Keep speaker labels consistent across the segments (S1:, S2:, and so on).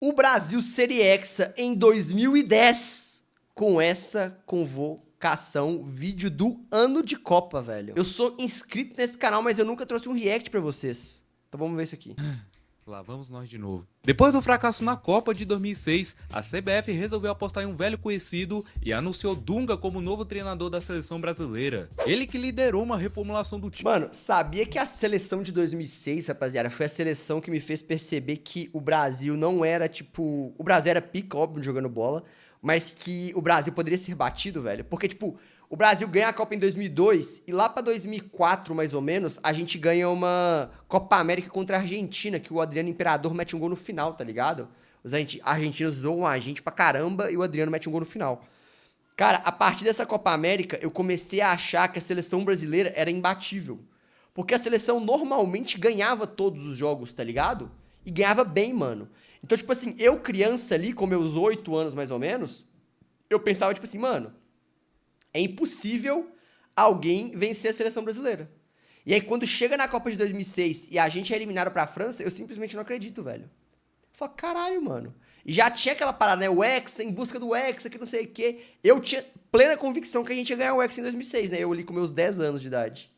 S1: O Brasil seria hexa em 2010 com essa convocação, vídeo do ano de Copa, velho. Eu sou inscrito nesse canal, mas eu nunca trouxe um react pra vocês. Então vamos ver isso aqui.
S2: Lá vamos nós de novo. Depois do fracasso na Copa de 2006, a CBF resolveu apostar em um velho conhecido e anunciou Dunga como novo treinador da seleção brasileira. Ele que liderou uma reformulação do time.
S1: Mano, sabia que a seleção de 2006, rapaziada, foi a seleção que me fez perceber que o Brasil não era, tipo... O Brasil era pica, óbvio, jogando bola, mas que o Brasil poderia ser batido, velho. Porque, tipo, o Brasil ganha a Copa em 2002 e lá pra 2004, mais ou menos, a gente ganha uma Copa América contra a Argentina, que o Adriano Imperador mete um gol no final, tá ligado? Os argentinos zoam a gente pra caramba e o Adriano mete um gol no final. Cara, a partir dessa Copa América, eu comecei a achar que a seleção brasileira era imbatível. Porque a seleção normalmente ganhava todos os jogos, tá ligado? E ganhava bem, mano. Então, tipo assim, eu criança ali, com meus 8 anos mais ou menos, eu pensava, tipo assim, mano, é impossível alguém vencer a seleção brasileira. E aí, quando chega na Copa de 2006 e a gente é eliminado pra França, eu simplesmente não acredito, velho. Eu falo, caralho, mano. E já tinha aquela parada, né? O Hexa, em busca do Hexa, que não sei o quê. Eu tinha plena convicção que a gente ia ganhar o Hexa em 2006, né? Eu ali com meus 10 anos de idade.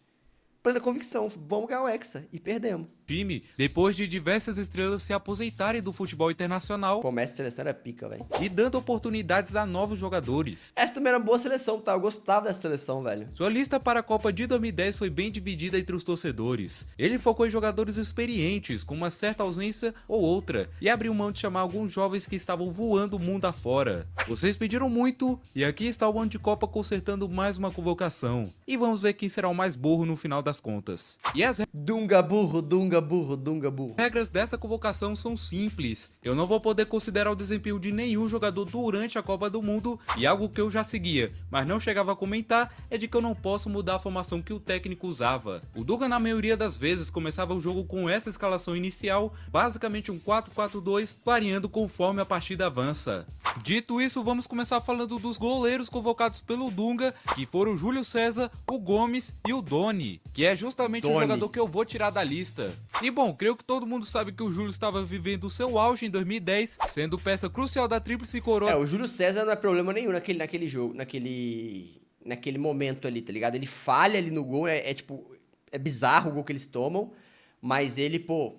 S1: Plena convicção, vamos ganhar o Hexa. E perdemos.
S2: Time, depois de diversas estrelas se aposentarem do futebol internacional
S1: Pô, mas essa seleção era pica, velho.
S2: e dando oportunidades a novos jogadores.
S1: Essa também era uma boa seleção, tá? Eu gostava dessa seleção, velho.
S2: Sua lista para a Copa de 2010 foi bem dividida entre os torcedores. Ele focou em jogadores experientes, com uma certa ausência ou outra, e abriu mão de chamar alguns jovens que estavam voando o mundo afora. Vocês pediram muito, e aqui está o ano de Copa consertando mais uma convocação. E vamos ver quem será o mais burro no final das contas. E as
S1: Dunga burro, Dunga burro, Dunga burro.
S2: regras dessa convocação são simples. Eu não vou poder considerar o desempenho de nenhum jogador durante a Copa do Mundo, e algo que eu já seguia, mas não chegava a comentar, é de que eu não posso mudar a formação que o técnico usava. O Dunga na maioria das vezes começava o jogo com essa escalação inicial, basicamente um 4-4-2, variando conforme a partida avança. Dito isso, vamos começar falando dos goleiros convocados pelo Dunga, que foram o Júlio César, o Gomes e o Doni, que é justamente o
S1: Doni.
S2: jogador que eu vou tirar da lista. E bom, creio que todo mundo sabe que o Júlio estava vivendo o seu auge em 2010, sendo peça crucial da Tríplice Coroa.
S1: O Júlio César não é problema nenhum naquele jogo, naquele momento ali, tá ligado? Ele falha ali no gol, tipo, é bizarro o gol que eles tomam, mas ele, pô,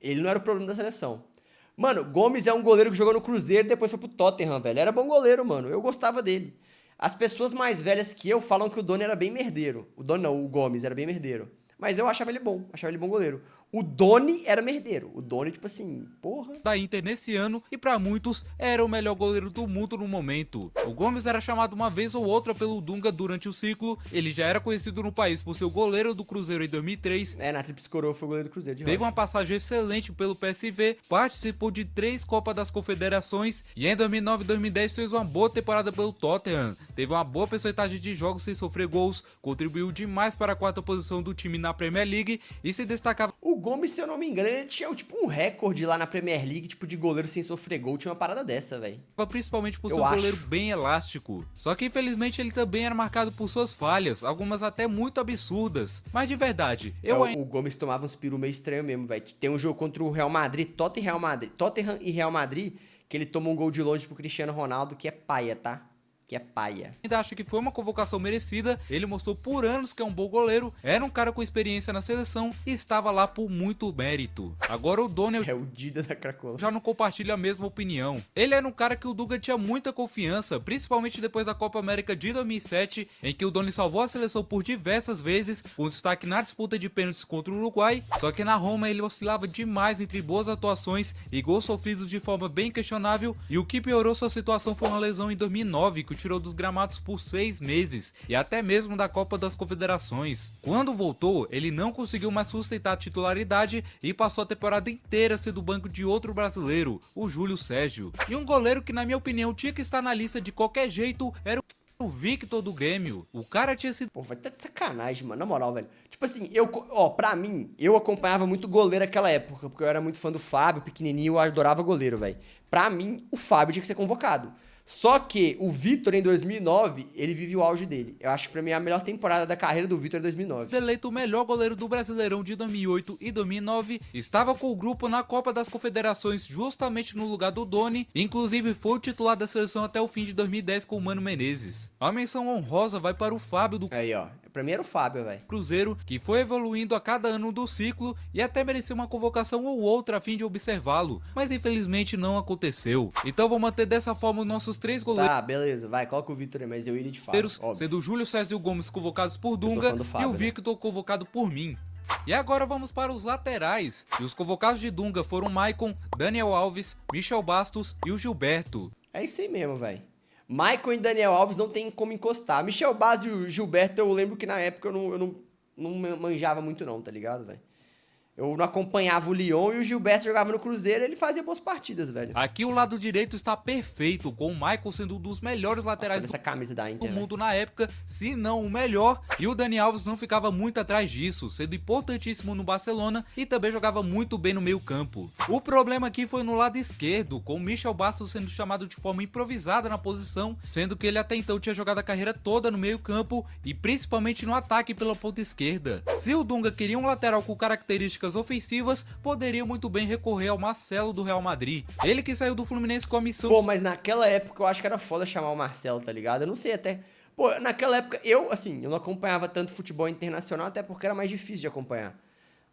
S1: ele não era o problema da seleção. Mano, Gomes é um goleiro que jogou no Cruzeiro e depois foi pro Tottenham, velho. Era bom goleiro, mano. Eu gostava dele. As pessoas mais velhas que eu falam que o Doni era bem merdeiro. O Doni não, o Gomes era bem merdeiro. Mas eu achava ele bom goleiro. O Doni era merdeiro. O Doni, tipo assim, porra.
S2: Da Inter nesse ano, e para muitos era o melhor goleiro do mundo no momento. O Gomes era chamado uma vez ou outra pelo Dunga durante o ciclo, ele já era conhecido no país por ser o goleiro do Cruzeiro em 2003,
S1: Na Tríplice Coroa foi o goleiro do Cruzeiro de
S2: teve
S1: rocha.
S2: uma passagem excelente pelo PSV, participou de 3 Copas das Confederações e em 2009 e 2010 fez uma boa temporada pelo Tottenham, teve uma boa percentagem de jogos sem sofrer gols, contribuiu demais para a 4ª posição do time na Premier League e se destacava
S1: O Gomes, se eu não me engano, ele tinha tipo um recorde lá na Premier League, tipo de goleiro sem sofrer gol. Tinha uma parada dessa, velho.
S2: principalmente por
S1: Eu
S2: ser um
S1: acho.
S2: goleiro bem elástico. Só que infelizmente ele também era marcado por suas falhas, algumas até muito absurdas. Mas de verdade, eu ainda
S1: O Gomes tomava uns peru meio estranho mesmo, velho. Tem um jogo contra o Real Madrid, Tottenham e Real Madrid, que ele toma um gol de longe pro Cristiano Ronaldo, que é paia, tá? Que é paia.
S2: acho que foi uma convocação merecida. Ele mostrou por anos que é um bom goleiro, era um cara com experiência na seleção e estava lá por muito mérito. Agora o Doni
S1: É o Dida da Cracola.
S2: já não compartilha a mesma opinião. Ele era um cara que o Dunga tinha muita confiança, principalmente depois da Copa América de 2007, em que o Doni salvou a seleção por diversas vezes, com destaque na disputa de pênaltis contra o Uruguai, só que na Roma ele oscilava demais entre boas atuações e gols sofridos de forma bem questionável, e o que piorou sua situação foi uma lesão em 2009, que o tirou dos gramados por 6 meses, e até mesmo da Copa das Confederações. Quando voltou, ele não conseguiu mais sustentar a titularidade e passou a temporada inteira sendo banco de outro brasileiro, o Júlio Sérgio. E um goleiro que na minha opinião tinha que estar na lista de qualquer jeito era o Victor do Grêmio. O cara tinha sido
S1: Pô, vai estar de sacanagem, mano. Na moral, velho. Tipo assim, pra mim, eu acompanhava muito goleiro naquela época, porque eu era muito fã do Fábio, pequenininho, eu adorava goleiro, velho. Pra mim, o Fábio tinha que ser convocado. Só que o Vitor, em 2009, ele vive o auge dele. Eu acho que pra mim a melhor temporada da carreira do Vitor é 2009.
S2: Eleito o melhor goleiro do Brasileirão de 2008 e 2009, estava com o grupo na Copa das Confederações justamente no lugar do Doni, inclusive foi o titular da seleção até o fim de 2010 com o Mano Menezes. A menção honrosa vai para o Fábio do
S1: Aí, ó. Pra mim era o Fábio, velho.
S2: Cruzeiro, que foi evoluindo a cada ano do ciclo e até mereceu uma convocação ou outra a fim de observá-lo, mas infelizmente não aconteceu. Então vou manter dessa forma os nossos 3 goleiros.
S1: Tá, beleza. Vai, coloca o Vitor aí, mas eu iria de Fábio, óbvio.
S2: Sendo o Júlio César e o Gomes convocados por
S1: sou
S2: Dunga
S1: fã do Fábio,
S2: e o
S1: né?
S2: Victor convocado por mim. E agora vamos para os laterais. E os convocados de Dunga foram Maicon, Daniel Alves, Michel Bastos e o Gilberto.
S1: É isso aí mesmo, velho. Maicon e Daniel Alves não tem como encostar. Michel Bas e o Gilberto, eu lembro que na época eu não manjava muito não, tá ligado, velho? Eu não acompanhava o Lyon e o Gilberto jogava no Cruzeiro e ele fazia boas partidas, velho.
S2: Aqui o lado direito está perfeito, com o Maicon sendo um dos melhores laterais
S1: Nossa, essa camisa da
S2: do
S1: Inter,
S2: mundo na época, se não o melhor, e o Dani Alves não ficava muito atrás disso, sendo importantíssimo no Barcelona e também jogava muito bem no meio campo. O problema aqui foi no lado esquerdo, com o Michel Bastos sendo chamado de forma improvisada na posição, sendo que ele até então tinha jogado a carreira toda no meio campo e principalmente no ataque pela ponta esquerda. Se o Dunga queria um lateral com características ofensivas, poderia muito bem recorrer ao Marcelo do Real Madrid. Ele que saiu do Fluminense com a missão...
S1: Pô, mas naquela época eu acho que era foda chamar o Marcelo, tá ligado? Eu não sei até... Pô, naquela época eu não acompanhava tanto futebol internacional, até porque era mais difícil de acompanhar.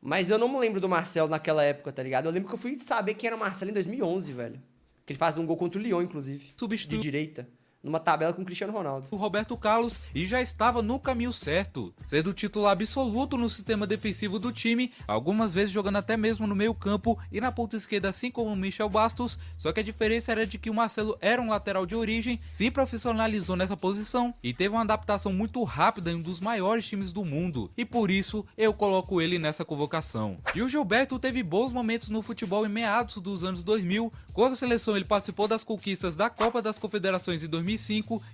S1: Mas eu não me lembro do Marcelo naquela época, tá ligado? Eu lembro que eu fui saber quem era o Marcelo em 2011, velho. Que ele faz um gol contra o Lyon, inclusive.
S2: Substitui
S1: de direita. Numa tabela com o Cristiano Ronaldo.
S2: O Roberto Carlos e já estava no caminho certo, sendo titular absoluto no sistema defensivo do time, algumas vezes jogando até mesmo no meio campo e na ponta esquerda, assim como o Michel Bastos, só que a diferença era de que o Marcelo era um lateral de origem, se profissionalizou nessa posição e teve uma adaptação muito rápida em um dos maiores times do mundo, e por isso eu coloco ele nessa convocação. E o Gilberto teve bons momentos no futebol em meados dos anos 2000, com a seleção ele participou das conquistas da Copa das Confederações em 2005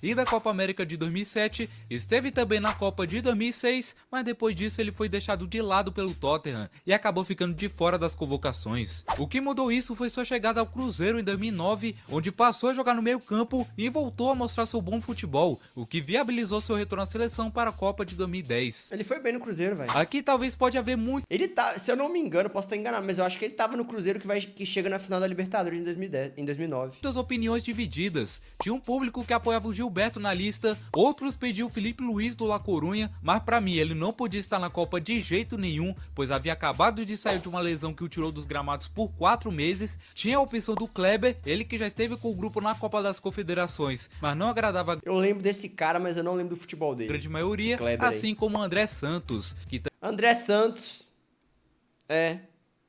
S2: e da Copa América de 2007, esteve também na Copa de 2006, mas depois disso ele foi deixado de lado pelo Tottenham e acabou ficando de fora das convocações. O que mudou isso foi sua chegada ao Cruzeiro em 2009, onde passou a jogar no meio campo e voltou a mostrar seu bom futebol, o que viabilizou seu retorno à seleção para a Copa de 2010.
S1: Ele foi bem no Cruzeiro, velho.
S2: Aqui talvez pode haver muito...
S1: Ele tá, se eu não me engano, posso estar enganado, mas eu acho que ele tava no Cruzeiro que chega na final da Libertadores em 2009.
S2: Muitas opiniões divididas. Tinha um público que apoiava o Gilberto na lista, outros pediam o Felipe Luiz do La Corunha, mas pra mim ele não podia estar na Copa de jeito nenhum, pois havia acabado de sair de uma lesão que o tirou dos gramados por 4 meses. Tinha a opção do Kleber, ele que já esteve com o grupo na Copa das Confederações, mas não agradava
S1: Eu lembro desse cara, mas eu não lembro do futebol
S2: a
S1: dele.
S2: grande maioria, assim como o André Santos, que
S1: André Santos,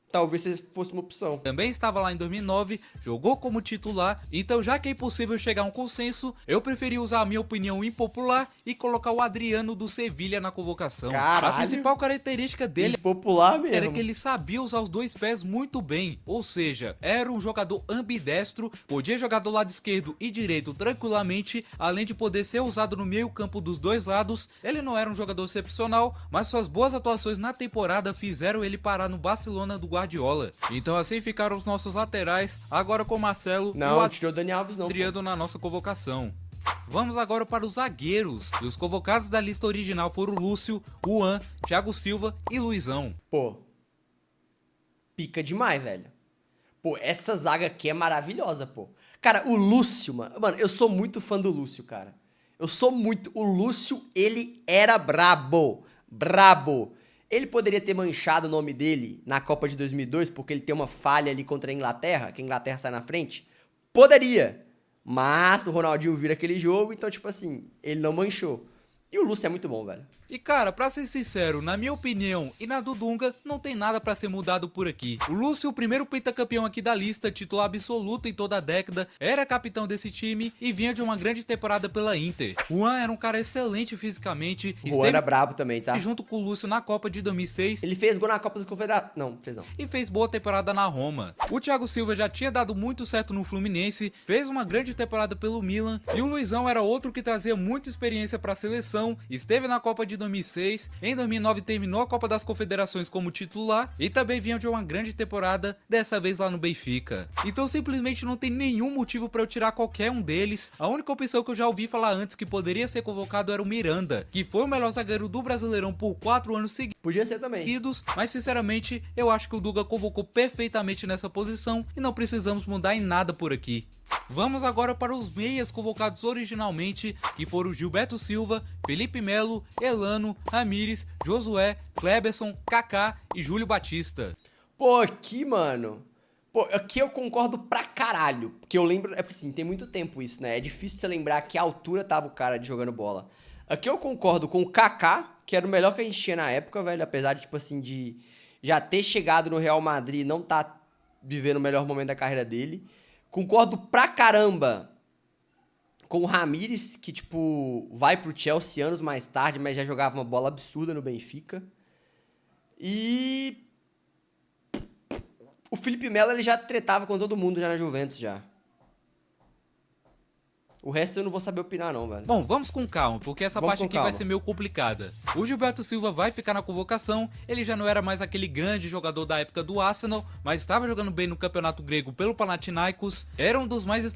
S1: talvez fosse uma opção.
S2: também estava lá em 2009, jogou como titular, então já que é impossível chegar a um consenso, eu preferi usar a minha opinião impopular e colocar o Adriano do Sevilha na convocação.
S1: Caralho.
S2: A principal característica dele
S1: Popular mesmo.
S2: era que ele sabia usar os dois pés muito bem, ou seja, era um jogador ambidestro, podia jogar do lado esquerdo e direito tranquilamente, além de poder ser usado no meio campo dos dois lados. Ele não era um jogador excepcional, mas suas boas atuações na temporada fizeram ele parar no Barcelona do Guardiola. Então assim ficaram os nossos laterais, agora com Marcelo e
S1: Não,
S2: o
S1: tirou o Dani Alves não. Pô.
S2: Adriano na nossa convocação. Vamos agora para os zagueiros, e os convocados da lista original foram Lúcio, Juan, Thiago Silva e Luizão.
S1: Pô, pica demais, velho. Pô, essa zaga aqui é maravilhosa, pô. Cara, o Lúcio, mano, eu sou muito fã do Lúcio, cara. O Lúcio, ele era brabo. Ele poderia ter manchado o nome dele na Copa de 2002, porque ele tem uma falha ali contra a Inglaterra, que a Inglaterra sai na frente. Poderia. Mas o Ronaldinho vira aquele jogo, então, tipo assim, ele não manchou. E o Lúcio é muito bom, velho.
S2: E cara, pra ser sincero, na minha opinião e na do Dunga, não tem nada pra ser mudado por aqui. O Lúcio, o primeiro pentacampeão aqui da lista, titular absoluto em toda a década, era capitão desse time e vinha de uma grande temporada pela Inter. Juan era um cara excelente fisicamente.
S1: O Juan era brabo também, tá?
S2: Junto com o Lúcio na Copa de 2006.
S1: Ele fez gol na Copa dos Confederados. Não, fez não.
S2: E fez boa temporada na Roma. O Thiago Silva já tinha dado muito certo no Fluminense, fez uma grande temporada pelo Milan, e o Luizão era outro que trazia muita experiência pra seleção, esteve na Copa de de 2006, em 2009 terminou a Copa das Confederações como titular e também vinha de uma grande temporada, dessa vez lá no Benfica. Então simplesmente não tem nenhum motivo para eu tirar qualquer um deles. A única opção que eu já ouvi falar antes que poderia ser convocado era o Miranda, que foi o melhor zagueiro do Brasileirão por 4 anos seguidos.
S1: Podia ser também.
S2: Mas sinceramente, eu acho que o Dunga convocou perfeitamente nessa posição e não precisamos mudar em nada por aqui. Vamos agora para os meias convocados originalmente, que foram Gilberto Silva, Felipe Melo, Elano, Ramires, Josué, Kleberson, Kaká e Júlio Batista.
S1: Pô, aqui, mano... Pô, aqui eu concordo pra caralho. Porque eu lembro... É porque assim, tem muito tempo isso, né? É difícil você lembrar que altura tava o cara de jogando bola. Aqui eu concordo com o Kaká, que era o melhor que a gente tinha na época, velho. Apesar de, tipo assim, de já ter chegado no Real Madrid e não tá vivendo o melhor momento da carreira dele. Concordo pra caramba com o Ramires, que, tipo, vai pro Chelsea anos mais tarde, mas já jogava uma bola absurda no Benfica. E... o Felipe Melo, ele já tretava com todo mundo já na Juventus, já. O resto eu não vou saber opinar não, velho.
S2: Bom, vamos com calma, porque essa parte aqui vai ser meio complicada. O Gilberto Silva vai ficar na convocação, ele já não era mais aquele grande jogador da época do Arsenal, mas estava jogando bem no campeonato grego pelo Panathinaikos, era um dos mais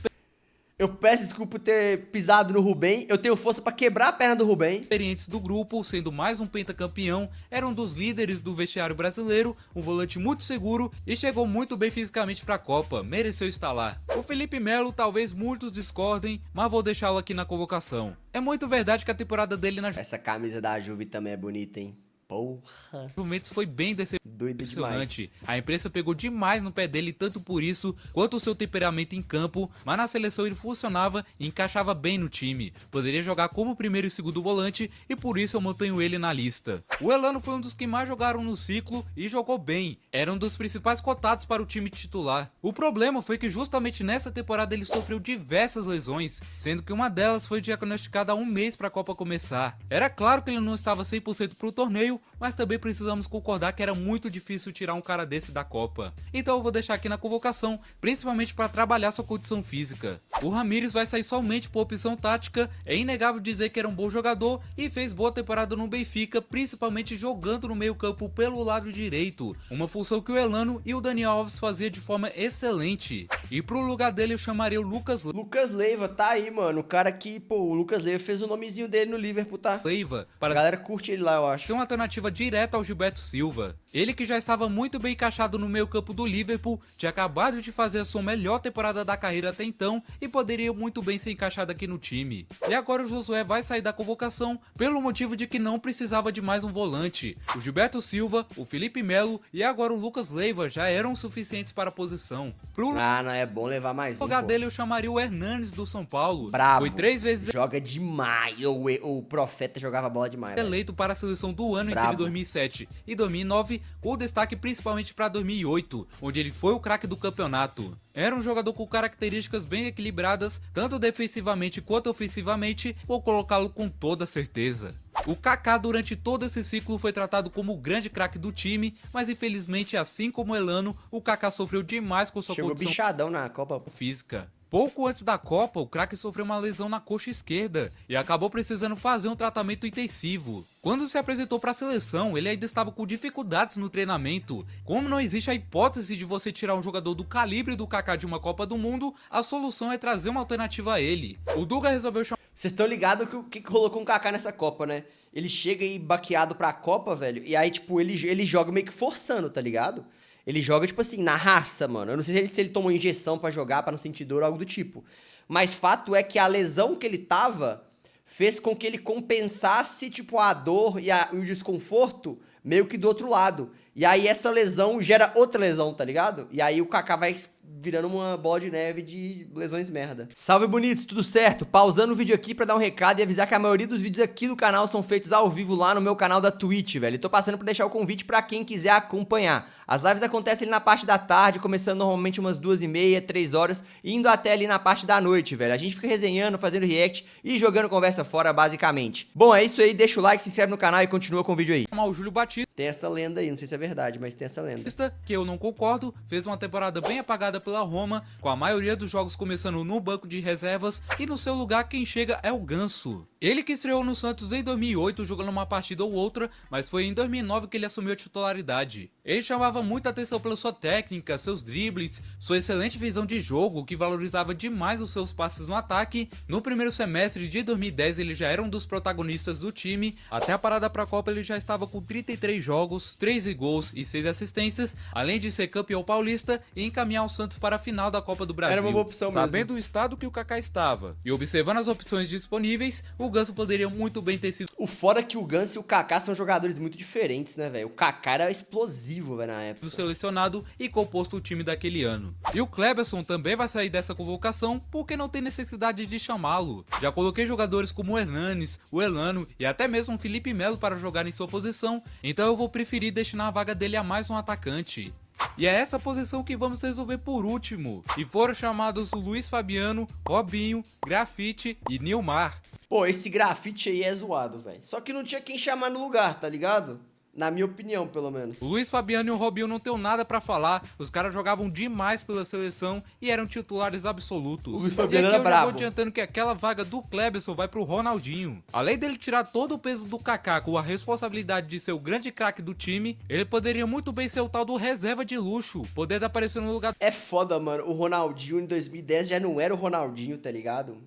S1: eu peço desculpa por ter pisado no Rubem. Eu tenho força pra quebrar a perna do Rubem.
S2: Experientes do grupo, sendo mais um pentacampeão, era um dos líderes do vestiário brasileiro, um volante muito seguro e chegou muito bem fisicamente pra Copa, mereceu estar lá. O Felipe Melo, talvez muitos discordem, mas vou deixá-lo aqui na convocação. É muito verdade que a temporada dele na
S1: essa camisa da Juve também é bonita, hein? Porra.
S2: Juventus foi bem
S1: decepcionante.
S2: A imprensa pegou demais no pé dele, tanto por isso quanto o seu temperamento em campo, mas na seleção ele funcionava e encaixava bem no time. Poderia jogar como primeiro e segundo volante e por isso eu mantenho ele na lista. O Elano foi um dos que mais jogaram no ciclo e jogou bem. Era um dos principais cotados para o time titular. O problema foi que justamente nessa temporada ele sofreu diversas lesões, sendo que uma delas foi diagnosticada há um mês para a Copa começar. Era claro que ele não estava 100% para o torneio, mas também precisamos concordar que era muito difícil tirar um cara desse da Copa. Então eu vou deixar aqui na convocação, principalmente para trabalhar sua condição física. O Ramires vai sair somente por opção tática, é inegável dizer que era um bom jogador e fez boa temporada no Benfica, principalmente jogando no meio campo pelo lado direito, uma função que o Elano e o Daniel Alves faziam de forma excelente. E pro lugar dele eu chamaria o Lucas
S1: Leiva, tá aí, mano, o cara que, pô, o Lucas Leiva fez o nomezinho dele no Liverpool, tá?
S2: Leiva,
S1: a galera curte ele lá, eu acho.
S2: Ser uma alternativa direta ao Gilberto Silva. Ele que já estava muito bem encaixado no meio campo do Liverpool, tinha acabado de fazer a sua melhor temporada da carreira até então e poderia muito bem ser encaixado aqui no time. E agora o Josué vai sair da convocação pelo motivo de que não precisava de mais um volante. O Gilberto Silva, o Felipe Melo e agora o Lucas Leiva já eram suficientes para a posição. Pro
S1: não é bom levar mais um.
S2: No lugar dele eu chamaria o Hernanes do São Paulo.
S1: Bravo.
S2: Foi 3 vezes
S1: joga demais. O Profeta jogava bola demais.
S2: Eleito para a seleção do ano entre 2007 e 2009, com destaque principalmente para 2008, onde ele foi o craque do campeonato. Era um jogador com características bem equilibradas, tanto defensivamente quanto ofensivamente, vou colocá-lo com toda certeza. O Kaká durante todo esse ciclo foi tratado como o grande craque do time, mas infelizmente, assim como o Elano, o Kaká sofreu demais com sua
S1: condição bichadão na Copa
S2: física. Pouco antes da Copa, o craque sofreu uma lesão na coxa esquerda e acabou precisando fazer um tratamento intensivo. Quando se apresentou para a seleção, ele ainda estava com dificuldades no treinamento. Como não existe a hipótese de você tirar um jogador do calibre do Kaká de uma Copa do Mundo, a solução é trazer uma alternativa a ele. O Dunga resolveu chamar...
S1: Vocês estão ligados que rolou com o Kaká nessa Copa, né? Ele chega aí baqueado pra Copa, velho, e aí, tipo, ele joga meio que forçando, tá ligado? Ele joga, tipo assim, na raça, mano. Eu não sei se ele tomou injeção pra jogar, pra não sentir dor ou algo do tipo. Mas fato é que a lesão que ele tava fez com que ele compensasse, tipo, a dor e o desconforto meio que do outro lado. E aí essa lesão gera outra lesão, tá ligado? E aí o Kaká vai virando uma bola de neve de lesões merda. Salve bonitos, tudo certo? Pausando o vídeo aqui pra dar um recado e avisar que a maioria dos vídeos aqui do canal são feitos ao vivo lá no meu canal da Twitch, velho. E tô passando pra deixar o convite pra quem quiser acompanhar. As lives acontecem ali na parte da tarde, começando normalmente umas 2h30, 3 horas, indo até ali na parte da noite, velho. A gente fica resenhando, fazendo react e jogando conversa fora, basicamente. Bom, é isso aí, deixa o like, se inscreve no canal e continua com o vídeo aí.
S2: O Júlio Batista.
S1: Tem essa lenda aí, não sei se é verdade, mas tem essa lenda.
S2: Que eu não concordo, fez uma temporada bem apagada pela Roma, com a maioria dos jogos começando no banco de reservas, e no seu lugar quem chega é o Ganso. Ele que estreou no Santos em 2008 jogando uma partida ou outra, mas foi em 2009 que ele assumiu a titularidade. Ele chamava muita atenção pela sua técnica, seus dribles, sua excelente visão de jogo, que valorizava demais os seus passes no ataque. No primeiro semestre de 2010 ele já era um dos protagonistas do time, até a parada para a Copa ele já estava com 33 jogos, 13 gols e 6 assistências, além de ser campeão paulista e encaminhar o Santos para a final da Copa do Brasil.
S1: Era uma boa opção mesmo.
S2: Sabendo o estado que o Kaká estava e observando as opções disponíveis, o Ganso poderia muito bem ter sido
S1: O foda é que o Ganso e o Kaká são jogadores muito diferentes, né, velho? O Kaká era explosivo, velho, na época.
S2: selecionado e composto o time daquele ano. E o Kleberson também vai sair dessa convocação porque não tem necessidade de chamá-lo. Já coloquei jogadores como o Hernanes, o Elano e até mesmo o Felipe Melo para jogar em sua posição, então eu vou preferir destinar a vaga dele a mais um atacante. E é essa posição que vamos resolver por último. E foram chamados Luiz Fabiano, Robinho, Grafite e Nilmar.
S1: Pô, esse Grafite aí é zoado, velho. Só que não tinha quem chamar no lugar, tá ligado? Na minha opinião, pelo menos.
S2: O Luiz Fabiano e o Robinho não tem nada pra falar, os caras jogavam demais pela seleção e eram titulares absolutos.
S1: O Luiz Fabiano
S2: e aqui
S1: era
S2: eu já vou
S1: brabo.
S2: adiantando que aquela vaga do Kleberson vai pro Ronaldinho. Além dele tirar todo o peso do Kaká com a responsabilidade de ser o grande craque do time, ele poderia muito bem ser o tal do reserva de luxo, podendo aparecer no lugar
S1: É foda, mano. O Ronaldinho em 2010 já não era o Ronaldinho, tá ligado?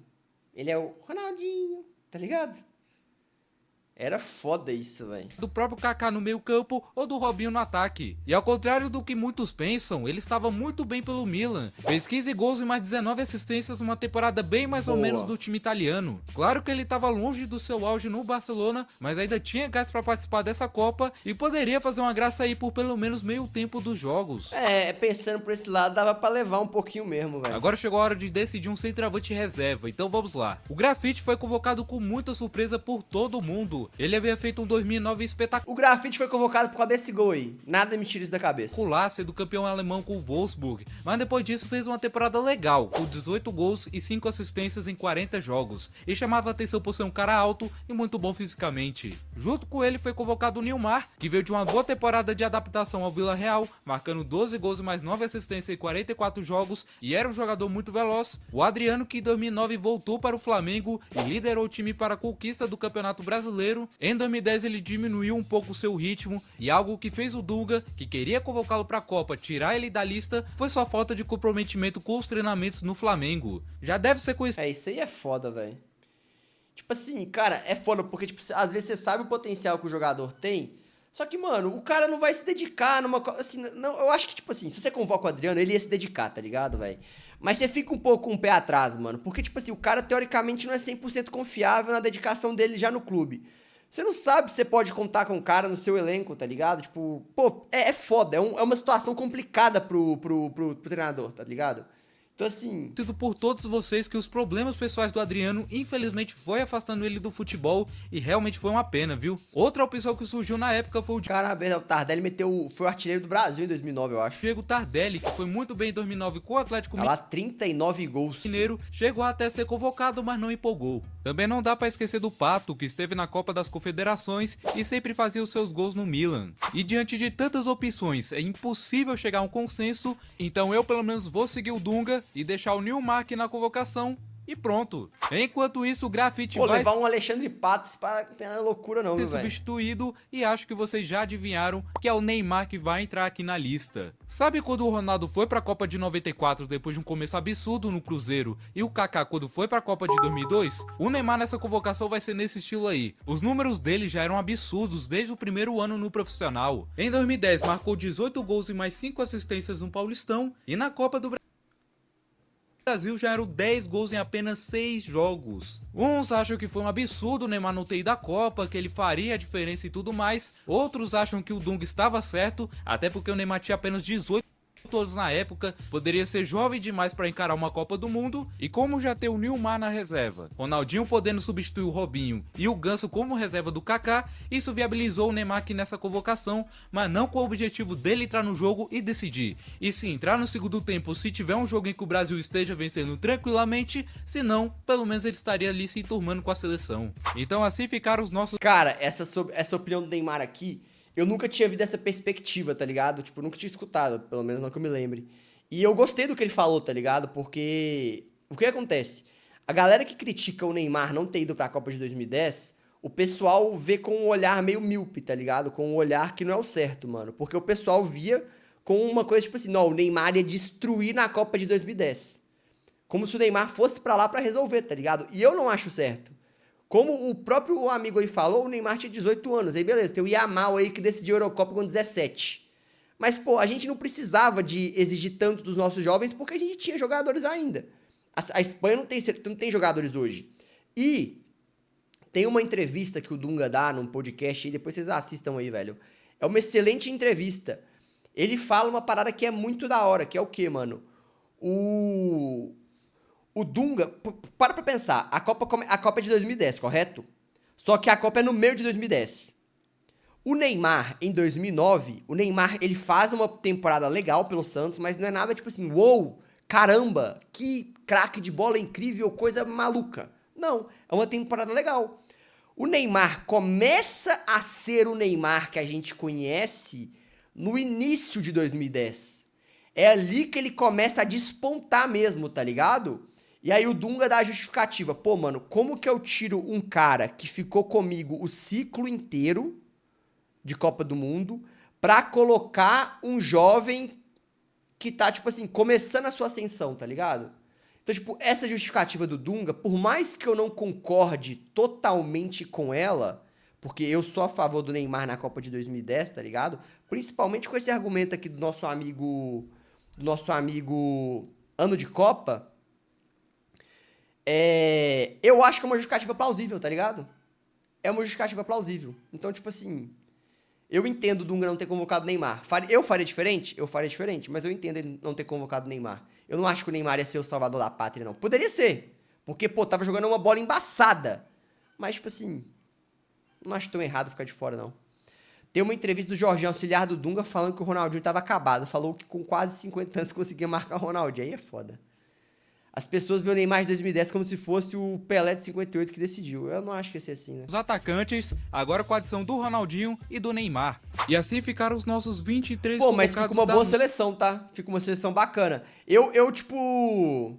S1: Ele é o Ronaldinho, tá ligado? Era foda isso, velho.
S2: do próprio Kaká no meio campo ou do Robinho no ataque. E ao contrário do que muitos pensam, ele estava muito bem pelo Milan. Fez 15 gols e mais 19 assistências numa temporada bem mais ou
S1: Boa.
S2: menos do time italiano. Claro que ele estava longe do seu auge no Barcelona, mas ainda tinha gás para participar dessa Copa e poderia fazer uma graça aí por pelo menos meio tempo dos jogos.
S1: É, pensando por esse lado, dava pra levar um pouquinho mesmo, velho.
S2: Agora chegou a hora de decidir um centroavante reserva, então vamos lá. O Grafite foi convocado com muita surpresa por todo mundo. Ele havia feito um 2009 espetacular,
S1: O Grafite foi convocado por causa desse gol aí. Nada me tira isso da cabeça.
S2: sendo campeão alemão com o Wolfsburg, mas depois disso fez uma temporada legal, com 18 gols e 5 assistências em 40 jogos, e chamava atenção por ser um cara alto e muito bom fisicamente. Junto com ele foi convocado o Nilmar, que veio de uma boa temporada de adaptação ao Vila Real, marcando 12 gols e mais 9 assistências em 44 jogos, e era um jogador muito veloz. O Adriano, que em 2009 voltou para o Flamengo e liderou o time para a conquista do Campeonato Brasileiro. Em 2010 ele diminuiu um pouco o seu ritmo, e algo que fez o Dunga, que queria convocá-lo para a Copa, tirar ele da lista, foi sua falta de comprometimento com os treinamentos no Flamengo. Já deve ser conhecido
S1: É, isso aí é foda, velho. Tipo assim, cara, é foda, porque, tipo, às vezes você sabe o potencial que o jogador tem, só que, mano, o cara não vai se dedicar numa... Assim, não, eu acho que, tipo assim, se você convoca o Adriano, ele ia se dedicar, tá ligado, velho? Mas você fica um pouco com o pé atrás, mano, porque, tipo assim, o cara, teoricamente, não é 100% confiável na dedicação dele já no clube. Você não sabe se você pode contar com o cara no seu elenco, tá ligado? Tipo, pô, é foda, é uma situação complicada pro treinador, tá ligado? Então, assim...
S2: por todos vocês que os problemas pessoais do Adriano infelizmente foi afastando ele do futebol, e realmente foi uma pena, viu? Outra opção que surgiu na época foi o
S1: Cara, o Tardelli foi o artilheiro do Brasil em 2009, eu acho.
S2: Diego Tardelli, que foi muito bem em 2009 com o Atlético
S1: Tá lá, 39 gols.
S2: Mineiro, chegou até a ser convocado, mas não empolgou. Também não dá pra esquecer do Pato, que esteve na Copa das Confederações e sempre fazia os seus gols no Milan. E diante de tantas opções, é impossível chegar a um consenso, então eu pelo menos vou seguir o Dunga e deixar o Nilmar aqui na convocação. E pronto. Enquanto isso, o Grafite
S1: Pô,
S2: vai
S1: levar um Alexandre Patos pra não ter nada loucura não,
S2: ser
S1: viu, velho?
S2: substituído, e acho que vocês já adivinharam que é o Neymar que vai entrar aqui na lista. Sabe quando o Ronaldo foi pra Copa de 94 depois de um começo absurdo no Cruzeiro, e o Kaká quando foi pra Copa de 2002? O Neymar nessa convocação vai ser nesse estilo aí. Os números dele já eram absurdos desde o primeiro ano no profissional. Em 2010 marcou 18 gols e mais 5 assistências no Paulistão, e na Copa do Brasil já eram 10 gols em apenas 6 jogos. Uns acham que foi um absurdo o Neymar não ter ido à Copa, que ele faria a diferença e tudo mais. Outros acham que o Dunga estava certo, até porque o Neymar tinha apenas 18 anos na época, poderia ser jovem demais para encarar uma Copa do Mundo, e como já tem o Nilmar na reserva, Ronaldinho podendo substituir o Robinho e o Ganso como reserva do Kaká, isso viabilizou o Neymar aqui nessa convocação, mas não com o objetivo dele entrar no jogo e decidir, e sim entrar no segundo tempo se tiver um jogo em que o Brasil esteja vencendo tranquilamente, se não, pelo menos ele estaria ali se enturmando com a seleção. Então assim ficaram os nossos...
S1: Cara, essa opinião do Neymar aqui, eu nunca tinha visto essa perspectiva, tá ligado? Tipo, eu nunca tinha escutado, pelo menos não que eu me lembre. E eu gostei do que ele falou, tá ligado? Porque o que acontece? A galera que critica o Neymar não ter ido pra Copa de 2010, o pessoal vê com um olhar meio míope, tá ligado? Com um olhar que não é o certo, mano. Porque o pessoal via com uma coisa tipo assim, não, o Neymar ia destruir na Copa de 2010. Como se o Neymar fosse pra lá pra resolver, tá ligado? E eu não acho certo. Como o próprio amigo aí falou, o Neymar tinha 18 anos. Aí beleza, tem o Yamal aí que decidiu a Eurocopa com 17. Mas, pô, a gente não precisava de exigir tanto dos nossos jovens porque a gente tinha jogadores ainda. A Espanha não tem jogadores hoje. E tem uma entrevista que o Dunga dá num podcast aí, depois vocês assistam aí, velho. É uma excelente entrevista. Ele fala uma parada que é muito da hora, que é o quê, mano? O Dunga, para pra pensar, a Copa é de 2010, correto? Só que a Copa é no meio de 2010. O Neymar, em 2009, o Neymar, ele faz uma temporada legal pelo Santos, mas não é nada tipo assim, uou, caramba, que craque de bola incrível, coisa maluca. Não, é uma temporada legal. O Neymar começa a ser o Neymar que a gente conhece no início de 2010. É ali que ele começa a despontar mesmo, tá ligado? E aí o Dunga dá a justificativa. Pô, mano, como que eu tiro um cara que ficou comigo o ciclo inteiro de Copa do Mundo pra colocar um jovem que tá, tipo assim, começando a sua ascensão, tá ligado? Então, tipo, essa justificativa do Dunga, por mais que eu não concorde totalmente com ela, porque eu sou a favor do Neymar na Copa de 2010, tá ligado? Principalmente com esse argumento aqui do nosso amigo ano de Copa, eu acho que é uma justificativa plausível, tá ligado? É uma justificativa plausível. Então, tipo assim, eu entendo o Dunga não ter convocado o Neymar. Eu faria diferente? Eu faria diferente, mas eu entendo ele não ter convocado o Neymar. Eu não acho que o Neymar ia ser o salvador da pátria, não. Poderia ser, porque, pô, tava jogando uma bola embaçada. Mas, tipo assim, não acho tão errado ficar de fora, não. Tem uma entrevista do Jorginho, auxiliar do Dunga, falando que o Ronaldinho tava acabado. Falou que com quase 50 anos conseguia marcar o Ronaldinho. Aí é foda. As pessoas veem o Neymar de 2010 como se fosse o Pelé de 58 que decidiu. Eu não acho que ia ser assim, né?
S2: Os atacantes, agora com a adição do Ronaldinho e do Neymar. E assim ficaram os nossos 23
S1: Pô, mas fica uma boa seleção, tá? Fica uma seleção bacana. Tipo...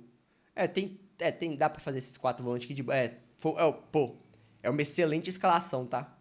S1: dá pra fazer esses 4 volantes aqui de... é uma excelente escalação, tá?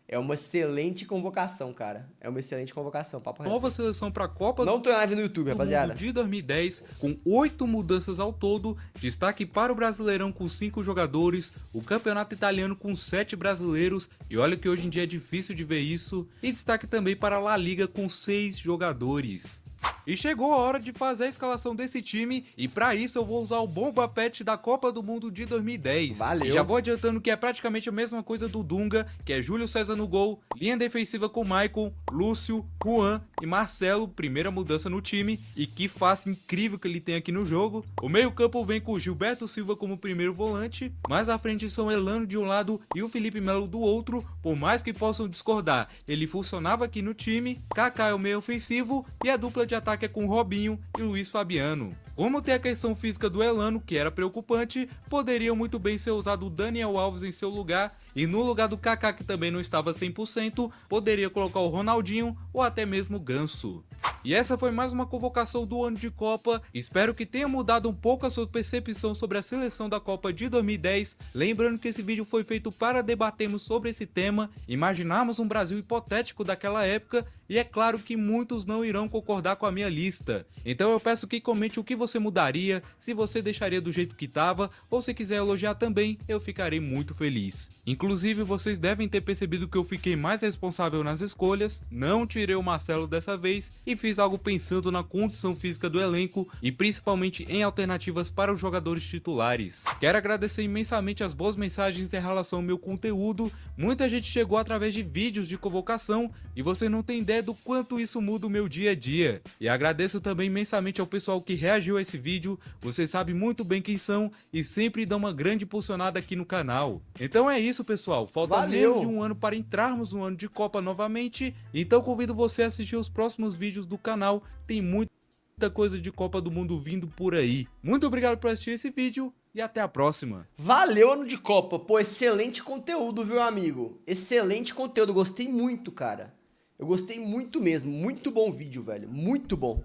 S1: É uma excelente convocação, cara. É uma excelente convocação, papo reto.
S2: Nova seleção pra Copa
S1: Não tô em live no YouTube, rapaziada.
S2: de 2010, com 8 mudanças ao todo, destaque para o Brasileirão com 5 jogadores, o Campeonato Italiano com 7 brasileiros, e olha que hoje em dia é difícil de ver isso, e destaque também para a La Liga com 6 jogadores. E chegou a hora de fazer a escalação desse time, e pra isso eu vou usar o Bomba Pet da Copa do Mundo de 2010.
S1: Valeu.
S2: E já vou adiantando que é praticamente a mesma coisa do Dunga, que é Júlio César no gol, linha defensiva com Maicon, Lúcio, Juan e Marcelo, primeira mudança no time, e que face incrível que ele tem aqui no jogo. O meio campo vem com Gilberto Silva como primeiro volante, mais à frente são Elano de um lado e o Felipe Melo do outro, por mais que possam discordar, ele funcionava aqui no time. Kaká é o meio ofensivo e a dupla de ataque é com Robinho e Luiz Fabiano. Como tem a questão física do Elano, que era preocupante, poderia muito bem ser usado o Daniel Alves em seu lugar, e no lugar do Kaká, que também não estava 100%, poderia colocar o Ronaldinho ou até mesmo o Ganso. E essa foi mais uma convocação do ano de Copa, espero que tenha mudado um pouco a sua percepção sobre a seleção da Copa de 2010, lembrando que esse vídeo foi feito para debatermos sobre esse tema, imaginarmos um Brasil hipotético daquela época, e é claro que muitos não irão concordar com a minha lista. Então eu peço que comente o que você mudaria, se você deixaria do jeito que estava, ou se quiser elogiar também, eu ficarei muito feliz. Inclusive, vocês devem ter percebido que eu fiquei mais responsável nas escolhas, não tirei o Marcelo dessa vez, e fiz algo pensando na condição física do elenco, e principalmente em alternativas para os jogadores titulares. Quero agradecer imensamente as boas mensagens em relação ao meu conteúdo, muita gente chegou através de vídeos de convocação, e você não tem ideia do quanto isso muda o meu dia a dia. E agradeço também imensamente ao pessoal que reagiu a esse vídeo, vocês sabem muito bem quem são e sempre dão uma grande impulsionada aqui no canal. Então é isso, pessoal, falta menos de um ano para entrarmos no ano de Copa novamente, então convido você a assistir os próximos vídeos do canal, tem muita coisa de Copa do Mundo vindo por aí. Muito obrigado por assistir esse vídeo e até a próxima.
S1: Valeu, ano de Copa. Pô, excelente conteúdo, viu, amigo? Excelente conteúdo, gostei muito, cara. Eu gostei muito mesmo, muito bom vídeo, velho, muito bom.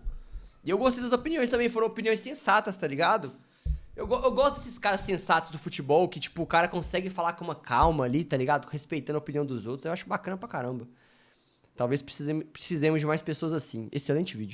S1: E eu gostei das opiniões também, foram opiniões sensatas, tá ligado? Eu gosto desses caras sensatos do futebol, que, tipo, o cara consegue falar com uma calma ali, tá ligado? Respeitando a opinião dos outros. Eu acho bacana pra caramba. Talvez precisemos de mais pessoas assim. Excelente vídeo.